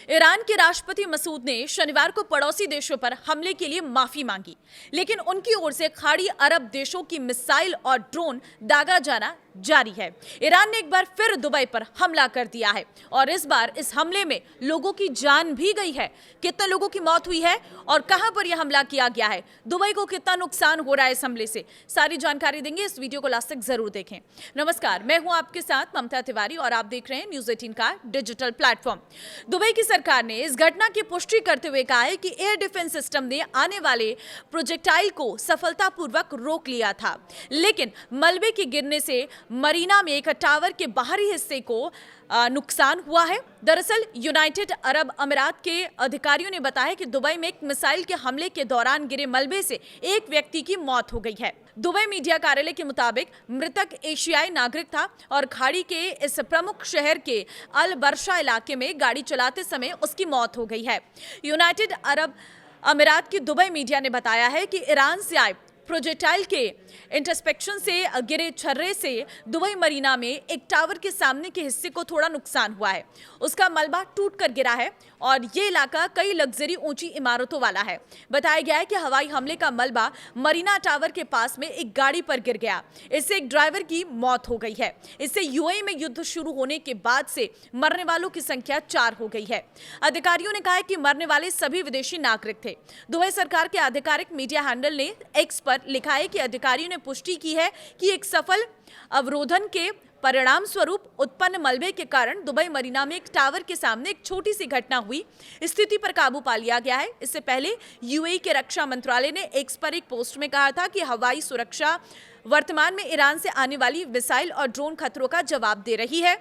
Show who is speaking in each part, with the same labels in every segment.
Speaker 1: Iran के राष्ट्रपति मसूद ने शनिवार को पड़ोसी देशों पर हमले के लिए माफी मांगी, लेकिन उनकी ओर से खाड़ी अरब देशों की मिसाइल और ड्रोन दागा जाना जारी है। ईरान ने एक बार फिर दुबई पर हमला कर दिया है और इस बार इस हमले में लोगों की जान भी गई है। कितने लोगों की मौत हुई है और कहां पर यह हमला किया गया है, दुबई को कितना नुकसान हो रहा है इस हमले से, सारी जानकारी देंगे। इस वीडियो को लास्ट तक जरूर देखें। नमस्कार, मैं हूं आपके साथ ममता तिवारी और आप देख रहे हैं न्यूज़ 18 का डिजिटल प्लेटफॉर्म। दुबई की सरकार ने इस घटना की पुष्टि करते हुए कहा है कि एयर डिफेंस सिस्टम ने आने वाले प्रोजेक्टाइल को सफलतापूर्वक रोक लिया था, लेकिन मलबे के गिरने से मरीना में एक टावर के बाहरी हिस्से को नुकसान हुआ है। दरअसल यूनाइटेड अरब अमीरात के अधिकारियों ने बताया कि दुबई में एक मिसाइल के हमले के दौरान गिरे मलबे से एक व्यक्ति की मौत हो गई है। दुबई मीडिया कार्यालय के मुताबिक मृतक एशियाई नागरिक था और खाड़ी के इस प्रमुख शहर के अल बरशा इलाके में गाड़ी चलाते समय उसकी मौत हो गई है। यूनाइटेड अरब अमीरात की दुबई मीडिया ने बताया है कि ईरान से आए प्रोजेक्टाइल के इंटरसेप्शन से गिरे छर्रे से दुबई मरीना में एक टावर के सामने के हिस्से को थोड़ा नुकसान हुआ है। उसका मलबा टूटकर गिरा है और ये इलाका कई लग्जरी ऊंची इमारतों वाला है। बताया गया है कि हवाई हमले का मलबा मरीना टावर के पास में एक गाड़ी पर गिर गया। इससे एक ड्राइवर की मौत हो गई है। इससे यूएई में युद्ध शुरू होने के बाद से मरने वालों की संख्या 4 हो गई है। अधिकारियों ने कहा है कि मरने वाले सभी विदेशी नागरिक थे। दुबई सरकार के आधिकारिक मीडिया हैंडल ने एक्स पर लिखा है कि अधिकारियों ने पुष्टि की है कि एक सफल अवरोधन के परिणाम स्वरूप उत्पन्न मलबे के कारण दुबई मरीना में एक टावर के सामने एक छोटी सी घटना हुई। स्थिति पर काबू पा लिया गया है। इससे पहले यूएई के रक्षा मंत्रालय ने एक्स पर एक पोस्ट में कहा था कि हवाई सुरक्षा वर्तमान में ईरान से आने वाली मिसाइल और ड्रोन खतरों का जवाब दे रही है।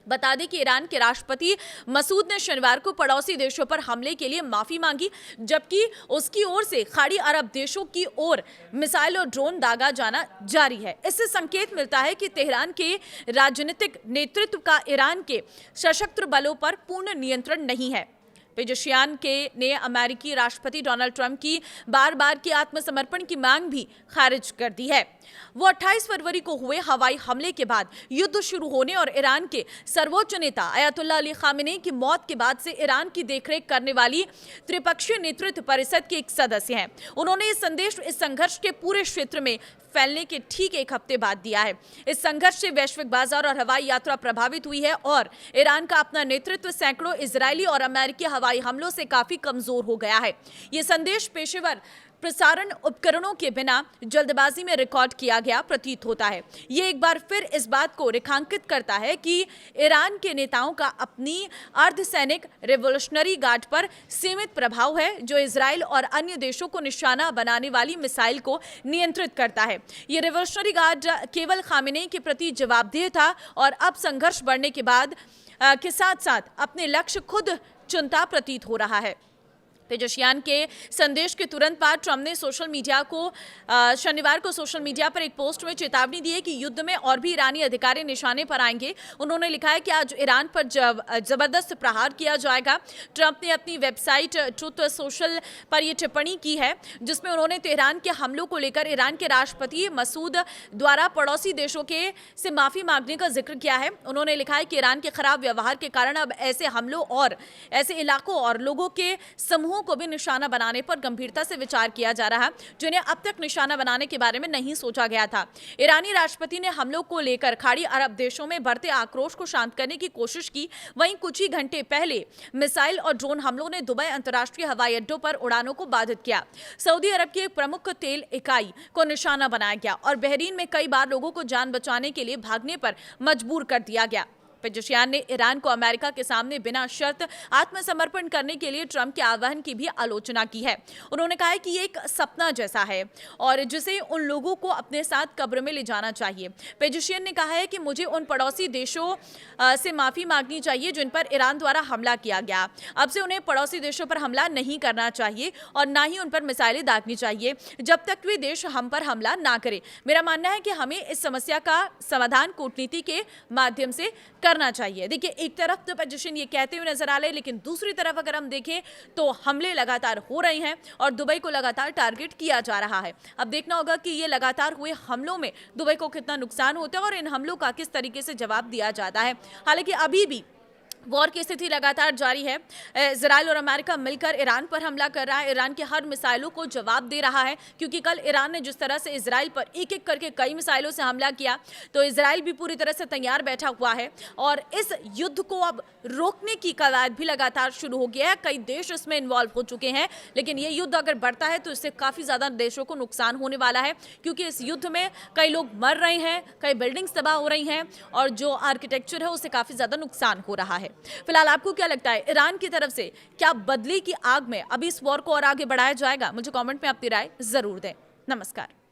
Speaker 1: बता दें कि ईरान के राष्ट्रपति मसूद ने शनिवार को पड़ोसी देशों पर हमले के लिए माफी मांगी, जबकि उसकी ओर से खाड़ी अरब देशों की ओर मिसाइल और ड्रोन दागा जाना जारी है। इससे संकेत मिलता है कि तेहरान के राजनीतिक नेतृत्व का ईरान के सशस्त्र बलों पर पूर्ण नियंत्रण नहीं है। पेजेशियान ने अमेरिकी राष्ट्रपति डोनाल्ड ट्रंप की बार बार की आत्मसमर्पण की मांग भी खारिज कर दी है। वो 28 फरवरी को हुए हवाई हमले के बाद युद्ध शुरू होने और ईरान के सर्वोच्च नेता अयतुल्लाह अली खामेनी की मौत के बाद से ईरान की देखरेख करने वाली त्रिपक्षीय नेतृत्व परिषद के एक सदस्य हैं। उन्होंने इस संदेश इस संघर्ष के पूरे क्षेत्र में फैलने के ठीक एक हफ्ते बाद दिया है। इस संघर्ष से वैश्विक बाजार और हवाई यात्रा प्रभावित हुई है और ईरान का अपना नेतृत्व सैकड़ों इजरायली और अमेरिकी हवाई हमलों से काफी कमजोर हो गया है। ये संदेश पेशेवर प्रसारण उपकरणों के बिना जल्दबाजी में रिकॉर्ड किया गया प्रतीत होता है। ये एक बार फिर इस बात को रेखांकित करता है कि ईरान के नेताओं का अपनी अर्धसैनिक रिवोल्यूशनरी गार्ड पर सीमित प्रभाव है, जो इजराइल और अन्य देशों को निशाना बनाने वाली मिसाइल को नियंत्रित करता है। ये रिवोल्यूशनरी गार्ड केवल खामेनी के प्रति जवाबदेह था और अब संघर्ष बढ़ने के बाद के साथ साथ अपने लक्ष्य खुद चुनता प्रतीत हो रहा है। पेजेशियान के संदेश के तुरंत बाद ट्रंप ने शनिवार को सोशल मीडिया पर एक पोस्ट में चेतावनी दी है कि युद्ध में और भी ईरानी अधिकारी निशाने पर आएंगे। उन्होंने लिखा है कि आज ईरान पर जबरदस्त प्रहार किया जाएगा। ट्रंप ने अपनी वेबसाइट ट्रुथ सोशल पर यह टिप्पणी की है, जिसमें उन्होंने तेहरान के हमलों को लेकर ईरान के राष्ट्रपति मसूद द्वारा पड़ोसी देशों से माफी मांगने का जिक्र किया है। उन्होंने लिखा है कि ईरान के खराब व्यवहार के कारण अब ऐसे हमलों और ऐसे इलाकों और लोगों के समूह को भी निशाना बनाने पर गंभीरता से विचार किया जा रहा है, जिन्हें अब तक निशाना बनाने के बारे में नहीं सोचा गया था। ईरानी राष्ट्रपति ने हमलों को लेकर खाड़ी अरब देशों में बढ़ते आक्रोश को शांत करने की कोशिश की। वहीं कुछ ही घंटे पहले मिसाइल और ड्रोन हमलों ने दुबई अंतर्राष्ट्रीय हवाई अड्डों पर उड़ानों को बाधित किया। सऊदी अरब की एक प्रमुख तेल इकाई को निशाना बनाया गया और बहरीन में कई बार लोगों को जान बचाने के लिए भागने पर मजबूर कर दिया गया। पेजेशियान ने ईरान को अमेरिका के सामने बिना शर्त आत्मसमर्पण करने के लिए ट्रंप के आह्वान की भी आलोचना की है। उन्होंने कहा है कि ये एक सपना जैसा है और जिसे उन लोगों को अपने साथ कब्र में ले जाना चाहिए। पेजेशियन ने कहा है कि मुझे उन पड़ोसी देशों से माफी मांगनी चाहिए जिन पर ईरान द्वारा हमला किया गया। अब से उन्हें पड़ोसी देशों पर हमला नहीं करना चाहिए और ना ही उन पर मिसाइलें दागनी चाहिए जब तक वे देश हम पर हमला ना करे। मेरा मानना है कि हमें इस समस्या का समाधान कूटनीति के माध्यम से करना चाहिए। देखिए, एक तरफ तो पेजेशियन ये कहते हुए नजर आ रहे हैं, लेकिन दूसरी तरफ अगर हम देखें तो हमले लगातार हो रहे हैं और दुबई को लगातार टारगेट किया जा रहा है। अब देखना होगा कि ये लगातार हुए हमलों में दुबई को कितना नुकसान होता है और इन हमलों का किस तरीके से जवाब दिया जाता है। हालांकि अभी भी वॉर की स्थिति लगातार जारी है। इजराइल और अमेरिका मिलकर ईरान पर हमला कर रहा है, ईरान के हर मिसाइलों को जवाब दे रहा है, क्योंकि कल ईरान ने जिस तरह से इजराइल पर एक एक करके कई मिसाइलों से हमला किया, तो इजराइल भी पूरी तरह से तैयार बैठा हुआ है और इस युद्ध को अब रोकने की कवायद भी लगातार शुरू हो गया है। कई देश इसमें इन्वॉल्व हो चुके हैं, लेकिन ये युद्ध अगर बढ़ता है तो इससे काफ़ी ज़्यादा देशों को नुकसान होने वाला है, क्योंकि इस युद्ध में कई लोग मर रहे हैं, कई बिल्डिंग्स तबाह हो रही हैं और जो आर्किटेक्चर है उससे काफ़ी ज़्यादा नुकसान हो रहा है। फिलहाल आपको क्या लगता है, ईरान की तरफ से क्या बदले की आग में अभी इस वॉर को और आगे बढ़ाया जाएगा? मुझे कमेंट में अपनी राय जरूर दें। नमस्कार।